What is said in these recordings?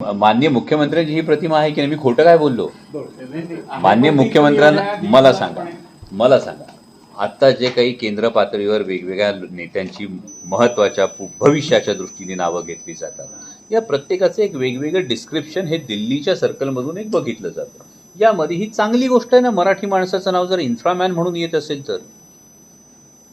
माननीय मुख्यमंत्र्यांची ही प्रतिमा आहे की नाही? मी खोटं काय बोललो? माननीय मुख्यमंत्र्यांना मला सांगा आता जे काही केंद्र पातळीवर वेगवेगळ्या नेत्यांची महत्वाच्या भविष्याच्या दृष्टीने नावं घेतली जातात, या प्रत्येकाचं एक वेगवेगळं डिस्क्रिप्शन हे दिल्लीच्या सर्कलमधून एक बघितलं जातं. यामध्ये ही चांगली गोष्ट आहे ना, मराठी माणसाचं नाव जर इन्फ्रामॅन म्हणून येत असेल तर,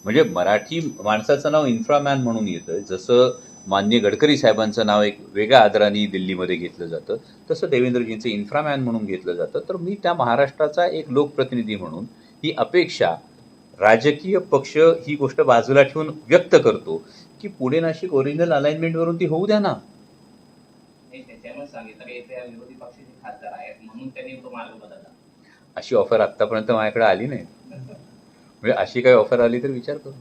म्हणजे मराठी माणसाचं नाव इन्फ्रामॅन म्हणून येतं. जसं माननीय गडकरी साहेबांचं नाव एक वेगळ्या आदराने दिल्लीमध्ये घेतलं जातं, तसं देवेंद्रजींचं इन्फ्रामॅन म्हणून घेतलं जातं. तर मी त्या महाराष्ट्राचा एक लोकप्रतिनिधी म्हणून ही अपेक्षा राजकीय पक्ष ही गोष्ट बाजूला ठेवून व्यक्त करतो की पुणे नाशिक ओरिजिनल अलाइनमेंटवरून ती होऊ द्या ना. अशी ऑफर आतापर्यंत माझ्याकडे आली नाही. म्हणजे अशी काही ऑफर आली तर विचार करू.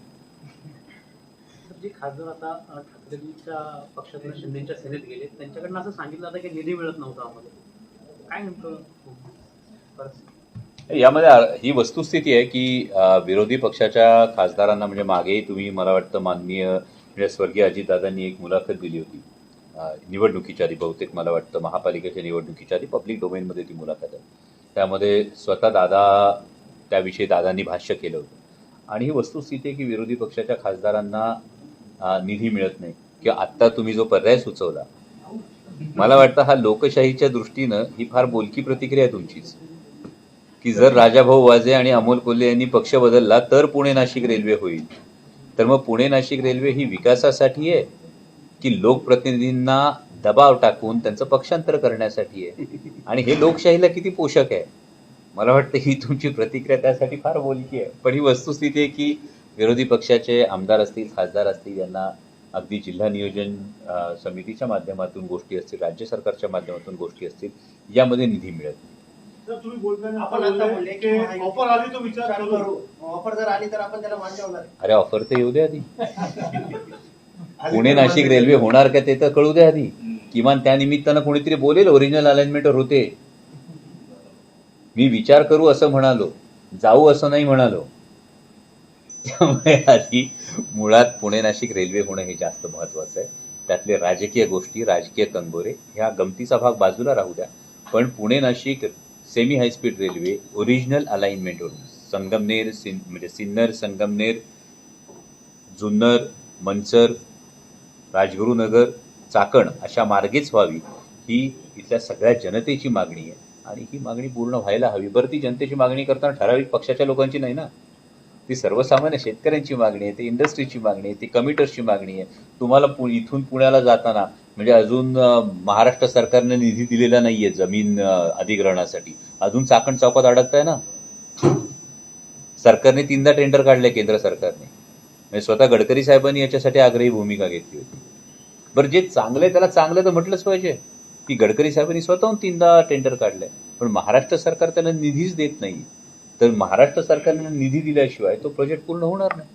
जे खासदार आता ठाकरेंच्या पक्षातून शिंदेच्या सेनेत गेले, त्यांच्याकडनं असं सांगितलं जातं की निधी मिळत नव्हता आम्हाला. काय नेमकं यामध्ये ही वस्तुस्थिती आहे की विरोधी पक्षाच्या खासदारांना, म्हणजे मागेही तुम्ही मला वाटतं माननीय म्हणजे स्वर्गीय अजितदादांनी एक मुलाखत दिली होती निवडणुकीच्या आधी, बहुतेक मला वाटतं महापालिकेच्या निवडणुकीच्या आधी पब्लिक डोमेनमध्ये ती मुलाखत आहे. त्यामध्ये स्वतः त्याविषयी दादांनी भाष्य केलं होतं. आणि ही वस्तुस्थिती आहे की विरोधी पक्षाच्या खासदारांना निधी मिळत नाही. किंवा आत्ता तुम्ही जो पर्याय सुचवला, मला वाटतं हा लोकशाहीच्या दृष्टीनं ही फार बोलकी प्रतिक्रिया आहे तुमचीच, की जर राजाभाऊ वाजे आणि अमोल कोल्हे यांनी पक्ष बदलला तर पुणे नाशिक रेल्वे होईल. तर मग पुणे नाशिक रेल्वे ही विकासासाठी आहे की लोकप्रतिनिधींना दबाव टाकून त्यांचं पक्षांतर करण्यासाठी आहे? आणि हे लोकशाहीला किती पोषक आहे? मला वाटतं ही तुमची प्रतिक्रिया त्यासाठी फार बोलकी आहे. पण ही वस्तुस्थिती आहे की विरोधी पक्षाचे आमदार असतील, खासदार असतील, यांना अगदी जिल्हा नियोजन समितीच्या माध्यमातून गोष्टी असतील, राज्य सरकारच्या माध्यमातून गोष्टी असतील, यामध्ये निधी मिळत नाही. तुम्ही बोलताना आपण आता बोलले की ऑफर आली तो विचार करू. ऑफर जर आली तर आपण त्याला मान ठेवणार. अरे ऑफर तर येऊ द्या आधी. पुणे नाशिक रेल्वे होणार का ते तर कळू द्या आधी. किमान त्या निमित्तानं कोणीतरी बोलेल ओरिजिनल अलाइनमेंटवर होते. मी विचार करू असं म्हणालो, जाऊ असं नाही म्हणालो. त्यामुळे आधी मुळात पुणे नाशिक रेल्वे होणं हे जास्त महत्वाचं आहे. त्यातले राजकीय गोष्टी, राजकीय कंगोरे, ह्या गमतीचा भाग बाजूला राहू द्या. पण Pune Nashik semi high speed railway original अलाइनमेंटवरून संगमनेर म्हणजे सिन्नर, संगमनेर, जुन्नर, मनसर, राजगुरुनगर, चाकण अशा मार्गेच व्हावी ही इथल्या सगळ्या जनतेची मागणी आहे. आणि ही मागणी पूर्ण व्हायला हवी. बरं, ती जनतेची मागणी करताना ठराविक पक्षाच्या लोकांची नाही ना, ती सर्वसामान्य शेतकऱ्यांची मागणी आहे, ती इंडस्ट्रीची मागणी आहे, ती कमिटर्सची मागणी आहे. तुम्हाला इथून पुण्याला जाताना म्हणजे अजून महाराष्ट्र सरकारने निधी दिलेला नाहीये जमीन अधिग्रहणासाठी, अजून चाकण चौकात अडकताय ना. सरकारने 3दा टेंडर काढले, केंद्र सरकारने. म्हणजे स्वतः गडकरी साहेबांनी याच्यासाठी आग्रही भूमिका घेतली होती. बरं, जे चांगलं आहे त्याला चांगलं तर म्हटलंच पाहिजे की गडकरी साहेबांनी स्वतःहून 3दा टेंडर काढलंय, पण महाराष्ट्र सरकार त्याला निधीच देत नाही. तर महाराष्ट्र सरकारने निधी दिल्याशिवाय तो प्रोजेक्ट पूर्ण होणार नाही.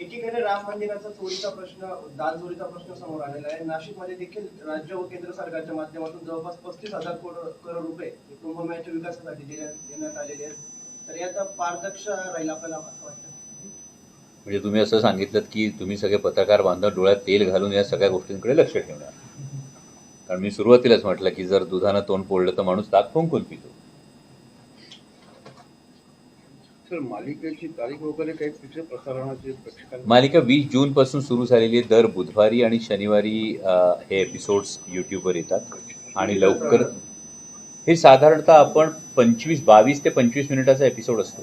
एकीकडे राम मंदिराचा चोरीचा प्रश्न, दान चोरीचा प्रश्न समोर आलेला आहे. नाशिकमध्ये देखील राज्य व केंद्र सरकारच्या माध्यमातून जवळपास 35,000 करोड रुपये कुंभमेळ्याच्या विकासासाठी देण्यात आलेले आहेत. तर यात पारदर्शक राहील आपल्याला असं वाटतं. म्हणजे तुम्ही असं सांगितलं की तुम्ही सगळे पत्रकार बांधव डोळ्यात तेल घालून या सगळ्या गोष्टींकडे लक्ष ठेवणार. कारण मी सुरुवातीलाच म्हटलं की जर दुधानं तोंड पोळलं तर माणूस ताक फुंकून पितो. मालिकेची तारीख वगैरे काही पिक्चर प्रसारणाची मालिका 20 जून पासून सुरू झालेली आहे. दर बुधवारी आणि शनिवारी हे एपिसोड्स युट्यूबवर येतात. आणि लवकर हे साधारणतः आपण 22 ते 25 मिनिटाचा एपिसोड असतो.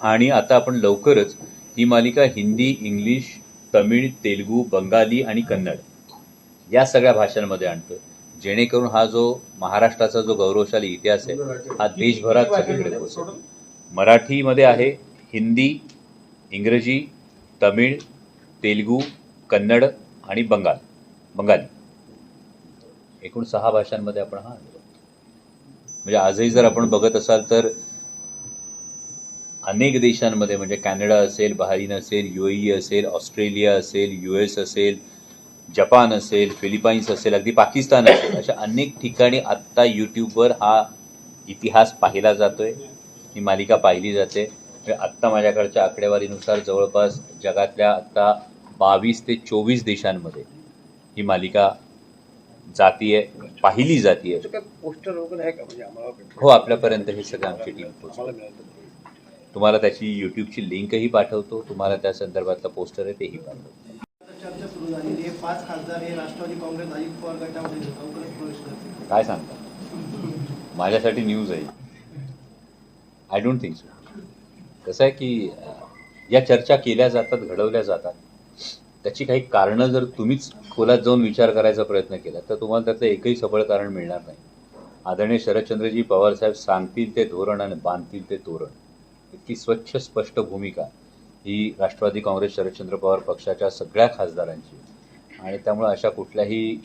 आणि आता आपण लवकरच ही मालिका हिंदी, इंग्लिश, तमिळ, तेलुगू, बंगाली आणि कन्नड या सगळ्या भाषांमध्ये आणतोय, जेणेकरून हा जो महाराष्ट्राचा जो गौरवशाली इतिहास आहे हा देशभरात सगळीकडे पोहोचेल. मराठीमध्ये आहे, हिंदी, इंग्रजी, तमिळ, तेलुगू, कन्नड आणि बंगाली, एकूण 6 भाषांमध्ये आपण हा आणतो. म्हणजे आजही जर आपण बघत असाल तर अनेक देशांमध्ये, म्हणजे कॅनडा असेल, बहारीन असेल, UAE असेल, ऑस्ट्रेलिया असेल, US असेल, जपान असेल, फिलिपाईन्स असेल, अगदी पाकिस्तान असेल, अशा अनेक ठिकाणी आत्ता यूट्यूबवर हा इतिहास पाहिला जातोय, ही मालिका पाहिली जाते. आत्ता माझ्याकडच्या आकडेवारीनुसार जवळपास जगातल्या आत्ता 22 ते 24 देशांमध्ये ही मालिका जातीय पाहिली जातीय. त्याचं काय पोस्टर वगैरे आहे का म्हणजे आम्हाला हो, आपल्यापर्यंत हे सगळं आमची टीम पोहोचवते. आम्हाला मिळालं तुम्हाला त्याची युट्यूबची लिंकही पाठवतो, तुम्हाला त्या संदर्भातलं पोस्टर आहे तेही पाठवतो. चर्चा सुरू झालेली आहे 5 खासदार हे राष्ट्रवादी काँग्रेस अजित पवार गटामध्ये लवकरच प्रवेश करतील. काय सांगता? माझ्यासाठी न्यूज आहे. I don't think so. कसं आहे की या चर्चा केल्या जातात, घडवल्या जातात. त्याची काही कारणं जर तुम्हीच खोलात जाऊन विचार करायचा प्रयत्न केला तर तुम्हाला त्यातलं एकही सबळ कारण मिळणार नाही. आदरणीय शरदचंद्रजी पवार साहेब सांगतील ते धोरण आणि बांधतील ते तोरण, इतकी स्वच्छ स्पष्ट भूमिका ही राष्ट्रवादी काँग्रेस शरदचंद्र पवार पक्षाच्या सगळ्या खासदारांची. आणि त्यामुळे अशा कुठल्याही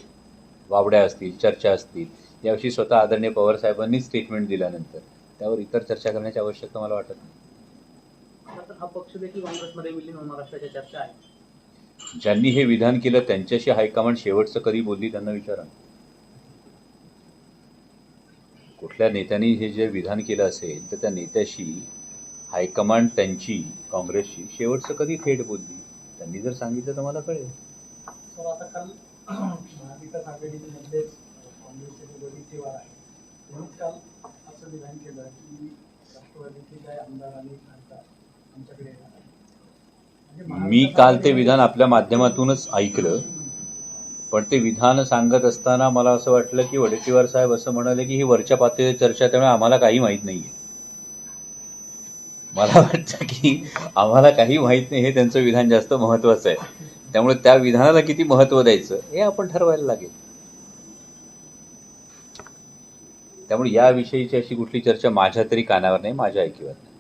वावड्या असतील, चर्चा असतील, याविषयी स्वतः आदरणीय पवार साहेबांनी स्टेटमेंट दिल्यानंतर त्यावर इतर चर्चा करण्याची आवश्यकता मला वाटत नाही. तर हा पक्ष देखील काँग्रेसमध्ये विलीन होणार असल्याच्या चर्चा आहे. ज्यांनी हे विधान केलं त्यांच्याशी हायकमांड शेवटचं कधी बोलली त्यांना विचारा. कुठल्या नेत्यांनी हे जे विधान केलं असेल तर त्या नेत्याशी हायकमांड त्यांची काँग्रेसची शेवटचं कधी थेट बोलली, त्यांनी जर सांगितलं तर मला कळेल. तर आता काल महाविकास आघाडीमध्ये काँग्रेसचे वडीलतेवार आहे त्यांनीच काल असं विधान केलं की राष्ट्रवादीचे काही आमदार आणि खासदार आमच्याकडे येणार आहेत. म्हणजे मी काल ते विधान आपल्या माध्यमातूनच ऐकलं, पण ते विधान सांगत असताना मला असं वाटलं की वडेट्टीवार साहेब असं म्हणाले की ही वरच्या पातळीवर चर्चा, त्यामुळे आम्हाला काही माहीत नाहीये. मला वाटतं की आम्हाला काही माहीत नाही हे त्यांचं विधान जास्त महत्वाचं आहे. त्यामुळे त्या विधानाला किती महत्व द्यायचं हे आपण ठरवायला लागेल. त्यामुळे याविषयीची अशी कुठली चर्चा माझ्या तरी कानावर नाही, माझ्या ऐकिवात नाही.